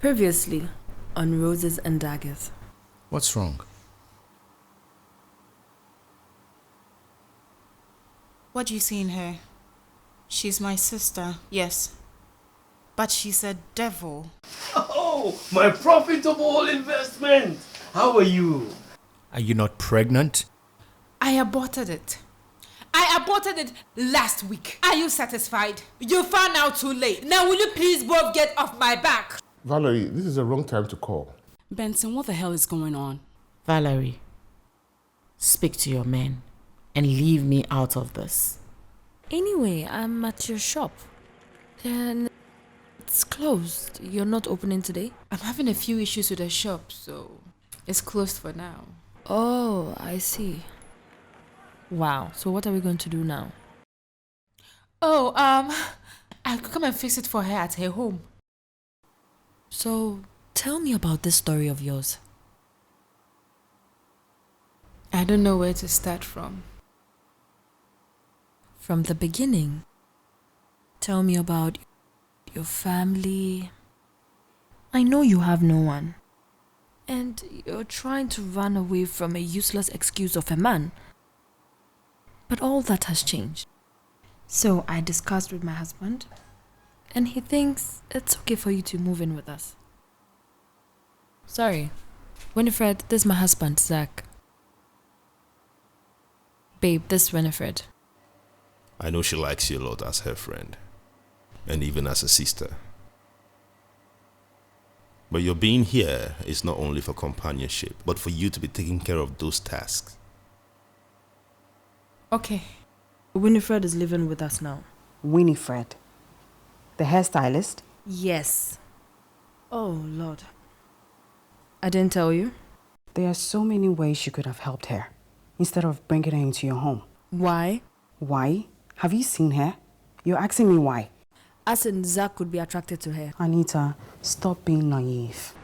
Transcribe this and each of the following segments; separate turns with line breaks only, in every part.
Previously, on Roses and Daggers.
What's wrong?
What do you see in her? She's my sister, yes. But she's a devil.
Oh, my profitable investment! How are you?
Are you not pregnant?
I aborted it. I aborted it last week. Are you satisfied? You found out too late. Now will you please both get off my back?
Valerie, this is the wrong time to call.
Benson, what the hell is going on?
Valerie, speak to your men and leave me out of this.
Anyway, I'm at your shop. And it's closed. You're not opening today?
I'm having a few issues with the shop, so it's closed for now.
Oh, I see. Wow, so what are we going to do now?
Oh, I could come and fix it for her at her home.
So, tell me about this story of yours.
I don't know where to start from.
From the beginning. Tell me about your family. I know you have no one. And you're trying to run away from a useless excuse of a man. But all that has changed. So I discussed with my husband, and he thinks it's okay for you to move in with us. Sorry, Winnifred, this is my husband, Zach. Babe, this is Winnifred.
I know she likes you a lot as her friend, and even as a sister. But your being here is not only for companionship, but for you to be taking care of those tasks.
Okay.
Winnifred is living with us now.
Winnifred, the hairstylist?
Yes. Oh, Lord. I didn't tell you?
There are so many ways you could have helped her, instead of bringing her into your home.
Why?
Why? Have you seen her? You're asking me why.
As in Zach could be attracted to her.
Anita, stop being naive.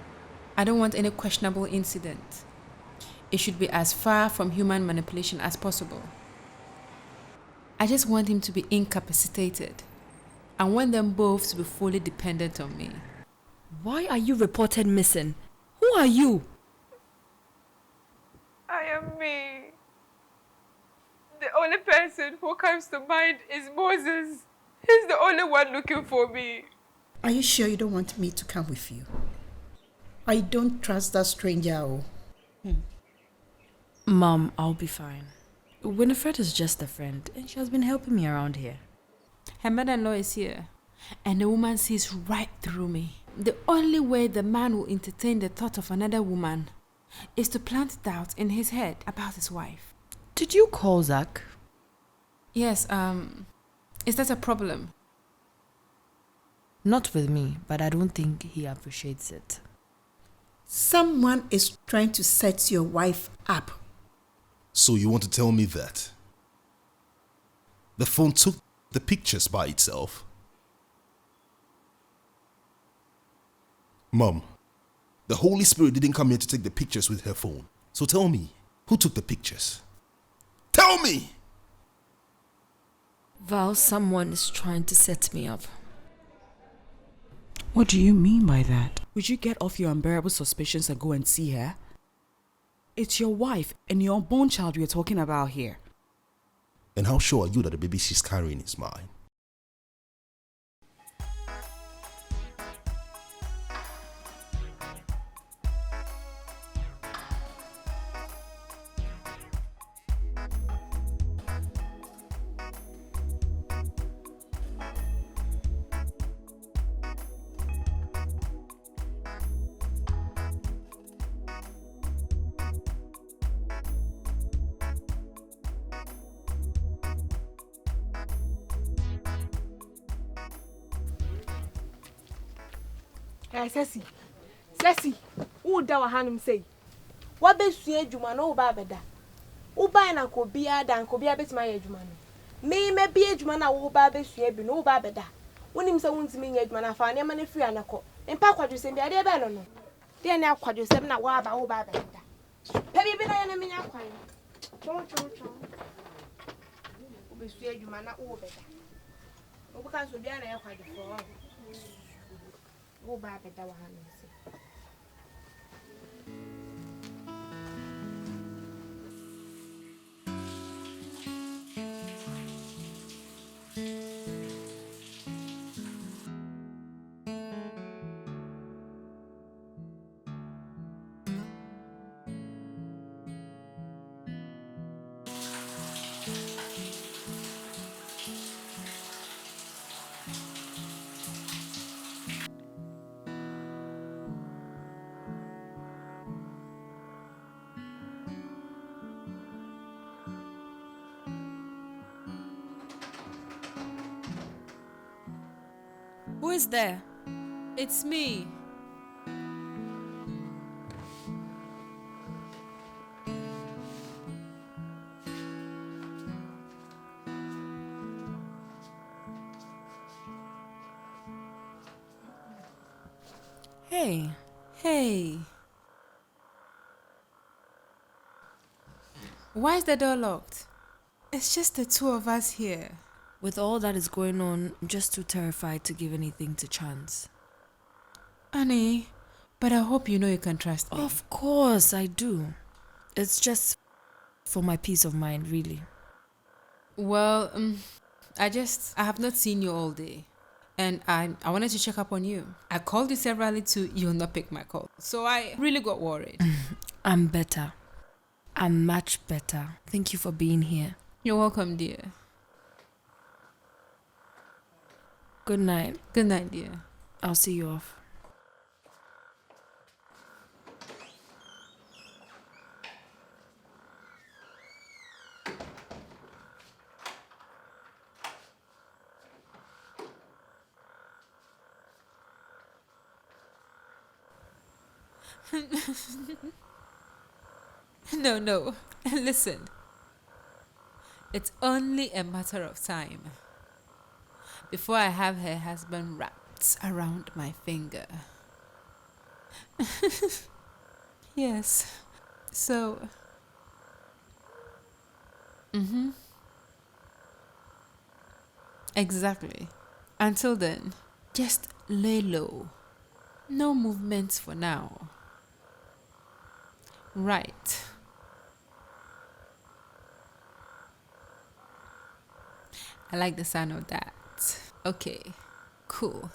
I don't want any questionable incident. It should be as far from human manipulation as possible. I just want him to be incapacitated. I want them both to be fully dependent on me.
Why are you reported missing? Who are you?
I am me. The only person who comes to mind is Moses. He's the only one looking for me.
Are you sure you don't want me to come with you? I don't trust that stranger.
Mom, I'll be fine. Winnifred is just a friend, and she has been helping me around here.
Her mother-in-law is here, and the woman sees right through me. The only way the man will entertain the thought of another woman is to plant doubt in his head about his wife.
Did you call Zach?
Yes, is that a problem?
Not with me, but I don't think he appreciates it.
Someone is trying to set your wife up.
So you want to tell me that the phone took the pictures by itself? Mom, the Holy Spirit didn't come here to take the pictures with her phone. So tell me, who took the pictures? Tell me!
Val, someone is trying to set me up.
What do you mean by that?
Would you get off your unbearable suspicions and go and see her? It's your wife and your unborn child we're talking about here.
And how sure are you that the baby she's carrying is mine?
Sesi, who da wa hanum say? What be sue adwuma no ba beda. Wo ba na ko bia da ko bia betima ye adwuma no. Me be adwuma na wo ba be sue bi no ba beda. Wonim se wontimi nya adwuma na fa ne ma ne free anako. Mpa kwadwo sem bia de be no no. De ne akwadwo sem na wa ba wo ba beda. Pe bi na ye na menya kwan. Chon. Wo be sue adwuma na wo beda. Wo ka so bia na ye kwadwo fo. wo ba beda wa hanum say.
Who is there?
It's me.
Hey,
Hey. Why is the door locked? It's just the two of us here.
with all that is going on, I'm just too terrified to give anything to chance.
Annie, but I hope you know you can trust me.
Of course, I do. It's just for my peace of mind, really.
Well, I have not seen you all day. And I wanted to check up on you. I called you severally too, you'll not pick my call. So I really got worried.
I'm better. I'm much better. Thank you for being here.
You're welcome, dear.
Good night.
Good night, dear.
I'll see you off.
No. Listen. It's only a matter of time before I have her husband wrapped around my finger. Yes. So. Exactly. Until then, just lay low. No movements for now. Right. I like the sound of that. Okay, cool.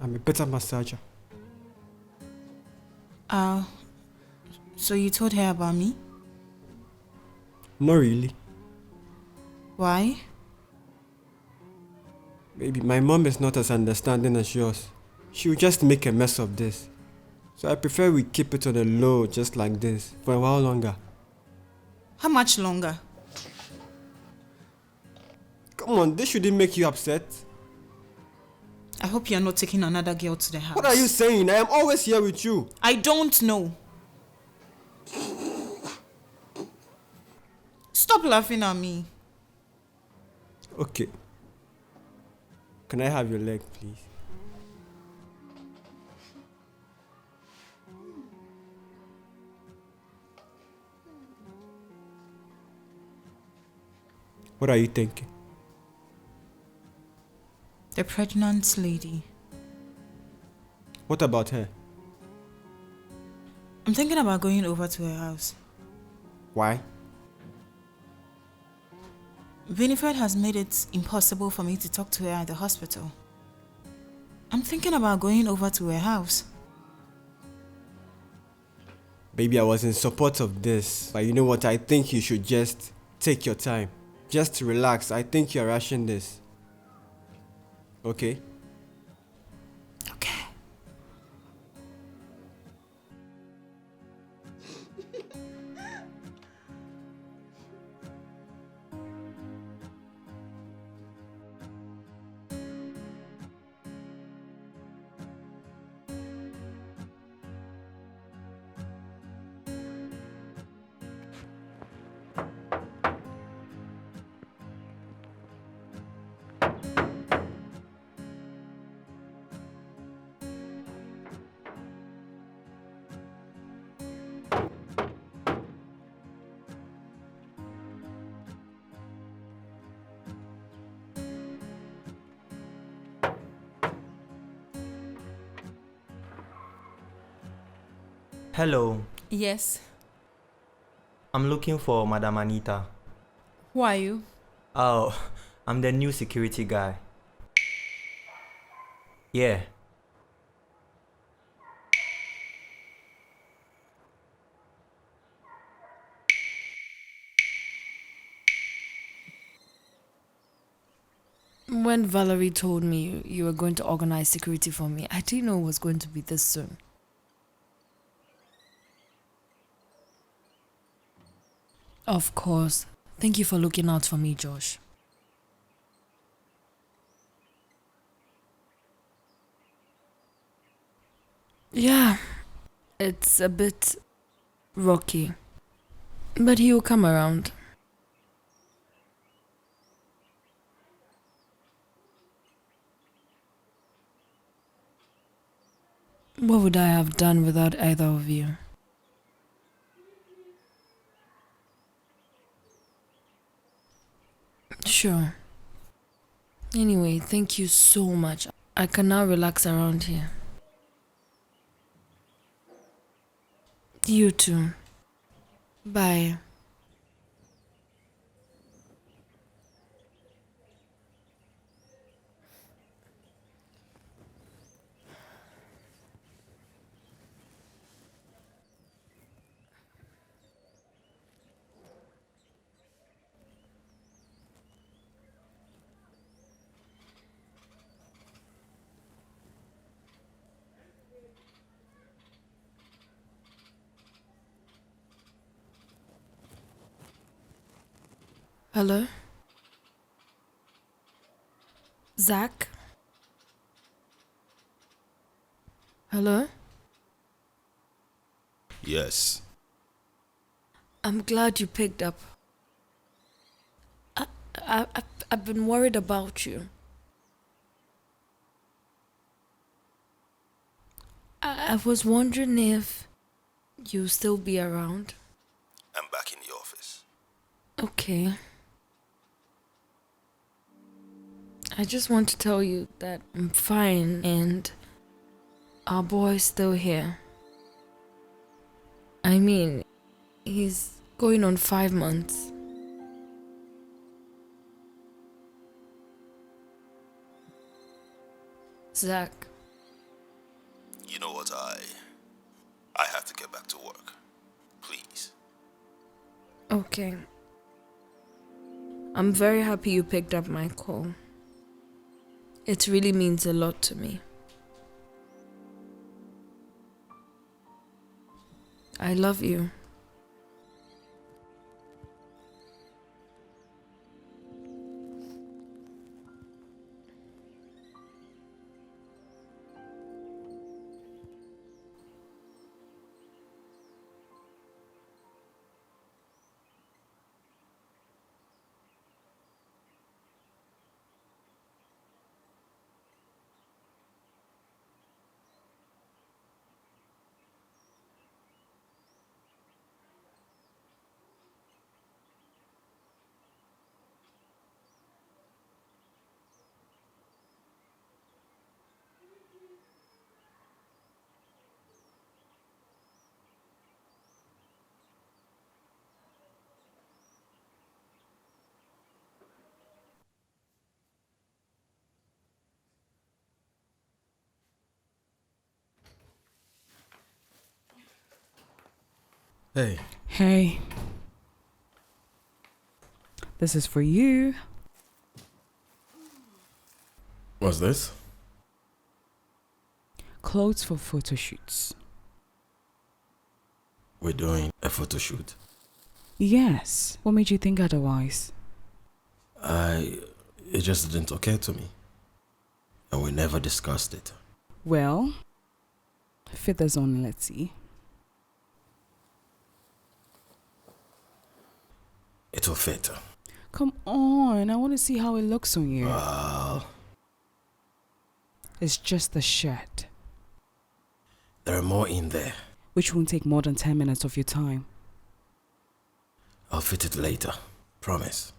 I'm a better massager.
So you told her about me?
Not really.
Why?
Maybe my mom is not as understanding as yours. She'll just make a mess of this. So I prefer we keep it on the low just like this for a while longer.
How much longer?
Come on, this shouldn't make you upset.
I hope you're not taking another girl to the house.
What are you saying? I am always here with you.
I don't know. Stop laughing at me.
Okay. Can I have your leg, please? What are you thinking?
The pregnant lady.
What about her?
I'm thinking about going over to her house.
Why?
Winnifred has made it impossible for me to talk to her at the hospital. I'm thinking about going over to her house.
Baby, I was in support of this. But you know what? I think you should just take your time. Just relax. I think you're rushing this. Okay?
Okay.
Hello.
Yes.
I'm looking for Madam Anita.
Who are you?
Oh, I'm the new security guy. Yeah.
When Valerie told me you were going to organize security for me, I didn't know it was going to be this soon. Of course. Thank you for looking out for me, Josh. Yeah, it's a bit rocky, but he'll come around. What would I have done without either of you? Sure. Anyway, thank you so much. I can now relax around here. You too. Bye. Hello? Zach? Hello?
Yes.
I'm glad you picked up. I've been worried about you. I was wondering if you'll still be around.
I'm back in the office.
Okay. I just want to tell you that I'm fine and our boy's still here. I mean, he's going on 5 months. Zach.
You know what, I have to get back to work. Please.
Okay. I'm very happy you picked up my call. It really means a lot to me. I love you.
Hey.
Hey. This is for you.
What's this?
Clothes for photo shoots.
We're doing a photo shoot.
Yes. What made you think otherwise?
It just didn't occur to me. And we never discussed it.
Well, fit this on, let's see.
It will fit.
Come on, I want to see how it looks on you. It's just the shirt.
There are more in there.
Which won't take more than 10 minutes of your time.
I'll fit it later. Promise.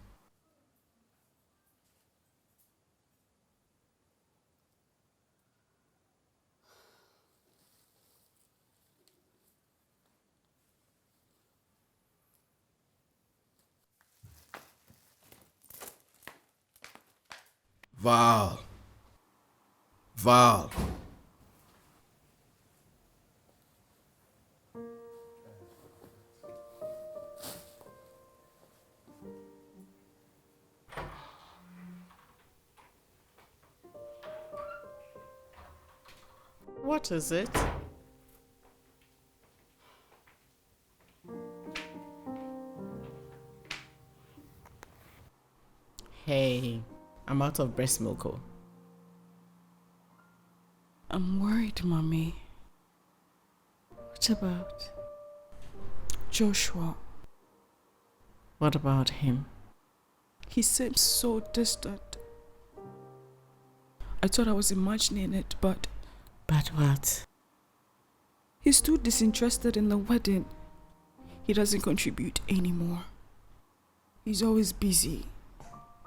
Val.
What is it? Hey, I'm out of breast milk. Oh.
I'm worried, Mommy.
What about?
Joshua.
What about him?
He seems so distant. I thought I was imagining it, but...
But what?
He's too disinterested in the wedding. He doesn't contribute anymore. He's always busy.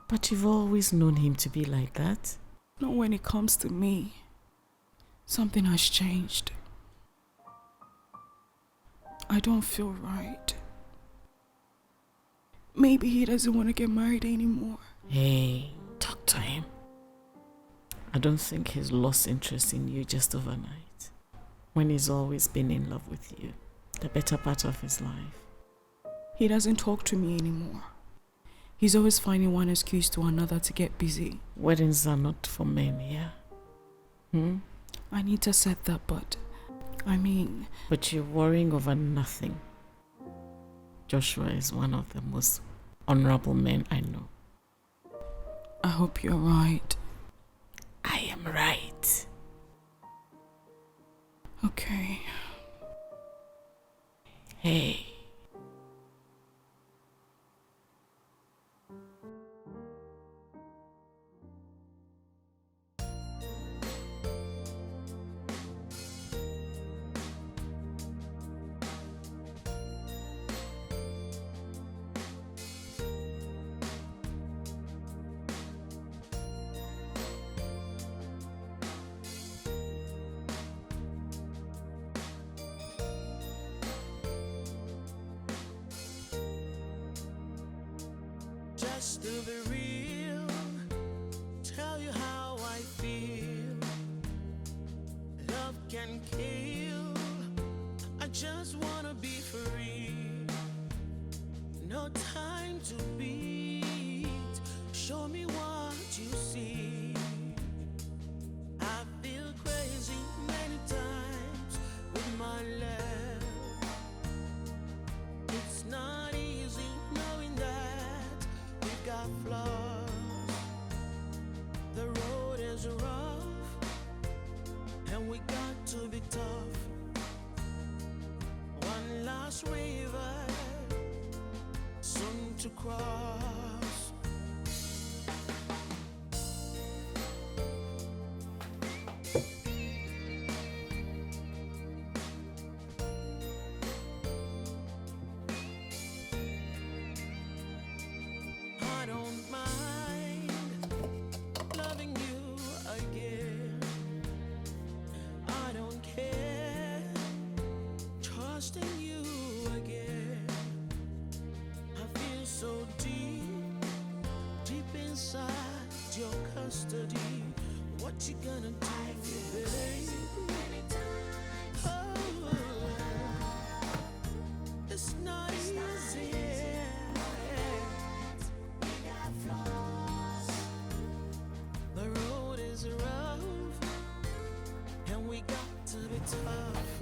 But you've always known him to be like that.
Not when it comes to me. Something has changed. I don't feel right. Maybe he doesn't want to get married anymore.
Hey, talk to him. I don't think he's lost interest in you just overnight. When he's always been in love with you, the better part of his life.
He doesn't talk to me anymore. He's always finding one excuse to another to get busy.
Weddings are not for men, yeah?
Anita said that, but...
But you're worrying over nothing. Joshua is one of the most honorable men I know.
I hope you're right.
I am right.
Okay.
Hey.
Just to be real, tell you how I feel. Love can kill. I just wanna be free. No time to beat. Show me what you see. I feel crazy many times with my love. It's not easy knowing that we've got flaws. The road is rough, and we got to be tough. One last river, soon to cross. I don't mind loving you again. I don't care trusting you again. I feel so deep The road is rough, and we got to be tough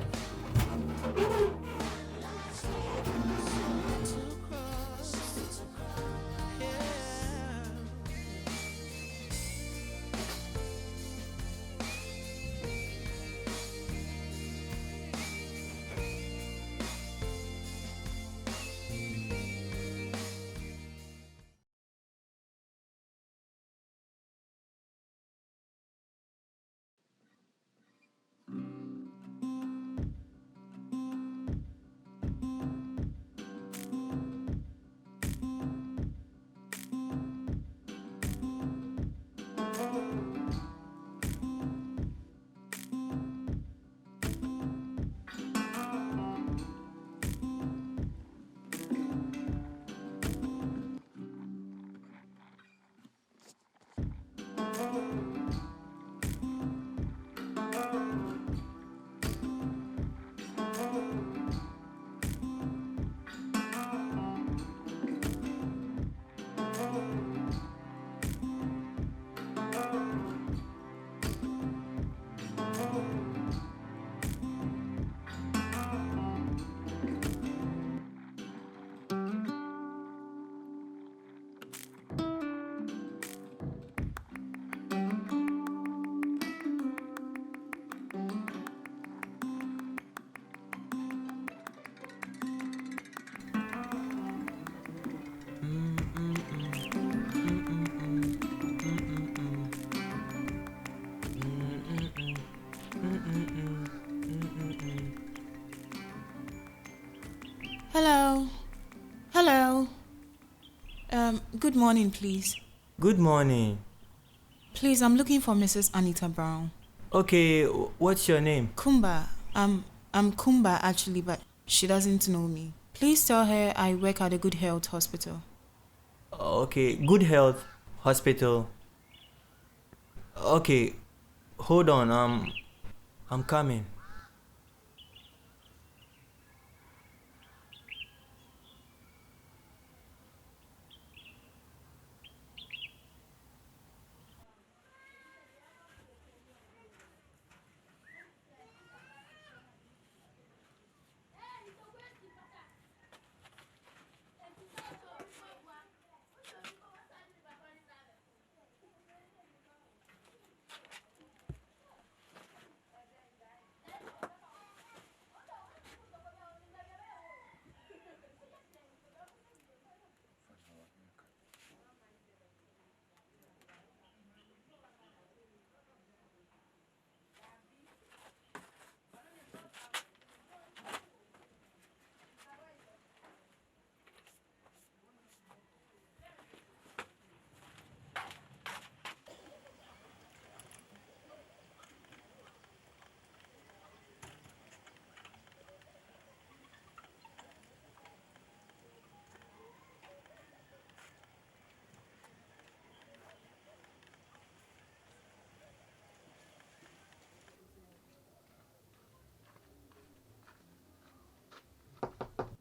to cross. Yeah.
Hello. Hello. Good morning, please.
Good morning.
Please, I'm looking for Mrs. Anita Brown.
Okay, what's your name?
Kumba. I'm Kumba actually, but she doesn't know me. Please tell her I work at a Good Health hospital.
Okay, Good Health Hospital. Okay, hold on. I'm coming.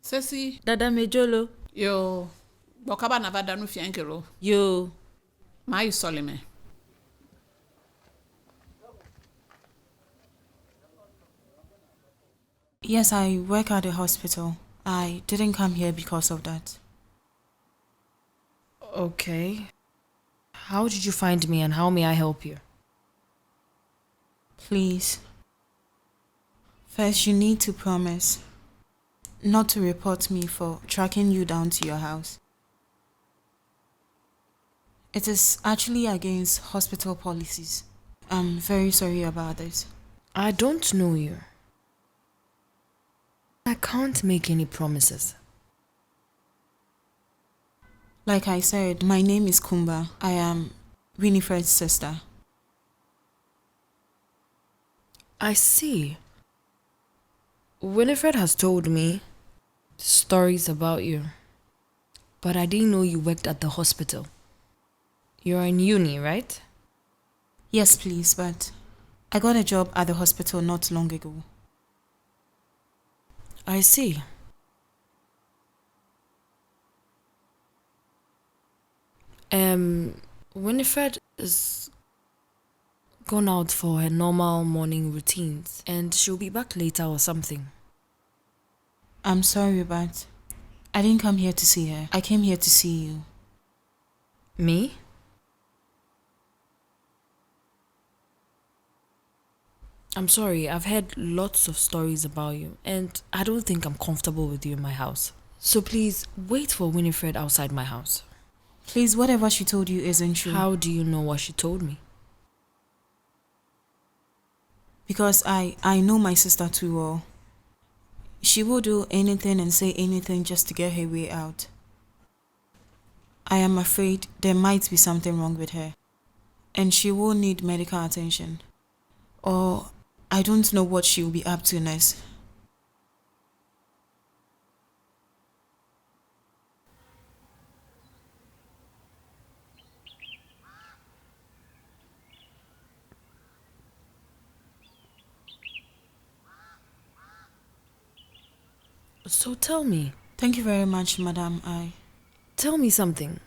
Ceci.
Dada Mejolo.
Yo. Bokaba na vada no fiankelo.
Yo.
Ma you solime.
Yes, I work at a hospital. I didn't come here because of that.
Okay. How did you find me and how may I help you?
Please. First, you need to promise not to report me for tracking you down to your house. It is actually against hospital policies. I'm very sorry about this.
I don't know you. I can't make any promises.
Like I said, my name is Kumba. I am Winnifred's sister.
I see. Winnifred has told me stories about you, but I didn't know you worked at the hospital. You're in uni, right?
Yes, please, but I got a job at the hospital not long ago.
I see. Winnifred is gone out for her normal morning routines and she'll be back later or something.
I'm sorry, but I didn't come here to see her. I came here to see you.
Me? I'm sorry, I've heard lots of stories about you and I don't think I'm comfortable with you in my house. So please, wait for Winnifred outside my house.
Please, whatever she told you isn't true.
How do you know what she told me?
Because I know my sister too well. She will do anything and say anything just to get her way out. I am afraid there might be something wrong with her. And she will need medical attention. Or I don't know what she will be up to next.
So tell me.
Thank you very much, Madam.
Tell me something.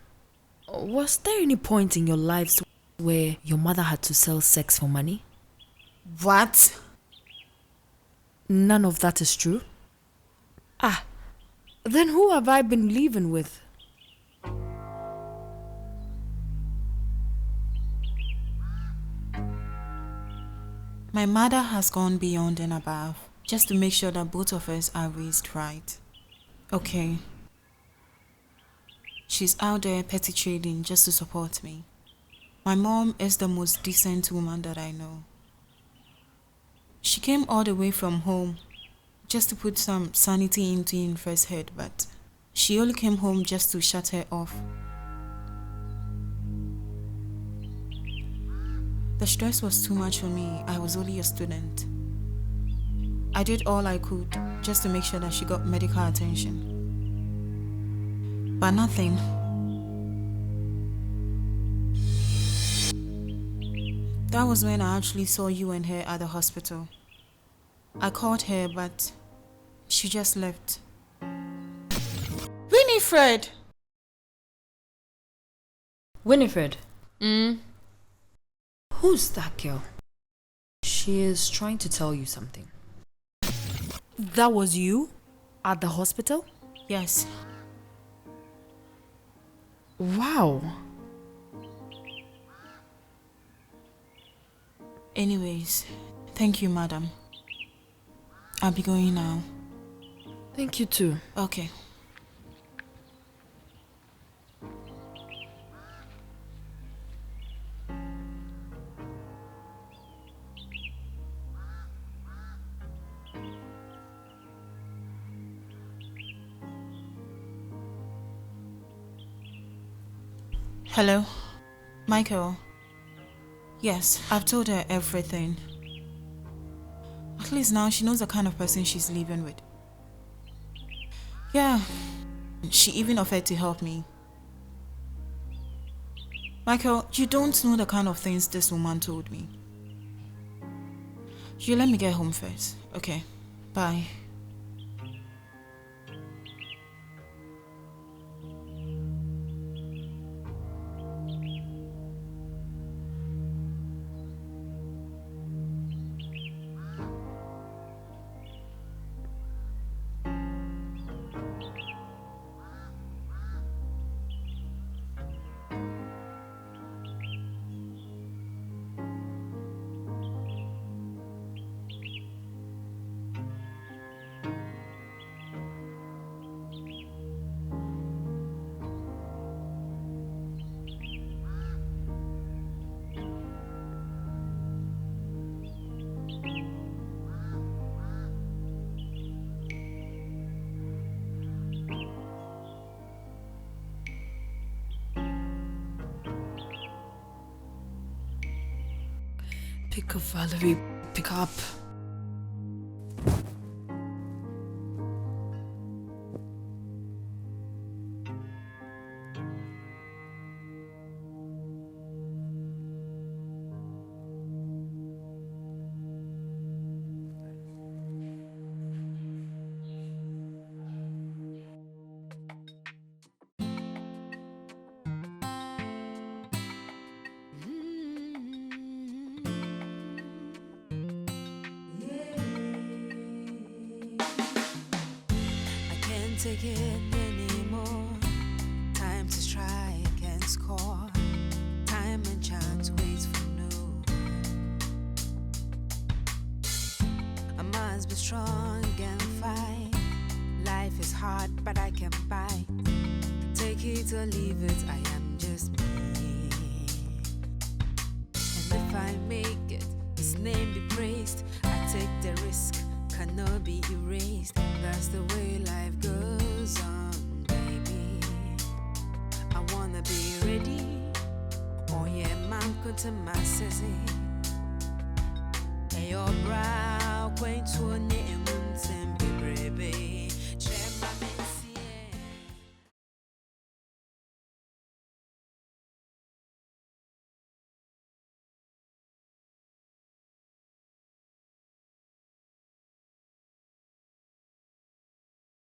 Was there any point in your lives where your mother had to sell sex for money?
What?
None of that is true? Ah, then who have I been living with?
My mother has gone beyond and above just to make sure that both of us are raised right. Okay. She's out there petty trading just to support me. My mom is the most decent woman that I know. She came all the way from home just to put some sanity into Winnifred's head, but she only came home just to shut her off. The stress was too much for me. I was only a student. I did all I could just to make sure that she got medical attention. But nothing. That was when I actually saw you and her at the hospital. I called her, but she just left. Winnifred!
Winnifred? Who's that girl? She is trying to tell you something. That was you? At the hospital?
Yes.
Wow.
Anyways, thank you, madam. I'll be going now.
Thank you too.
Okay. Hello? Michael? Yes, I've told her everything. At least now she knows the kind of person she's living with. Yeah, she even offered to help me. Michael, you don't know the kind of things this woman told me. You let me get home first, okay? Bye.
Pick up, Valerie. Pick up.
take it anymore. Time to strike and score. Time and chance waits for no one. I must be strong and fight. Life is hard, but I can bite. Take it or leave it, I am just me. And if I make it, His name be praised. I take the risk, cannot be erased. That's the way life goes on, baby. I wanna be ready. Oh yeah, man, come to my sissy. Hey, your brow, quaint to a name, baby.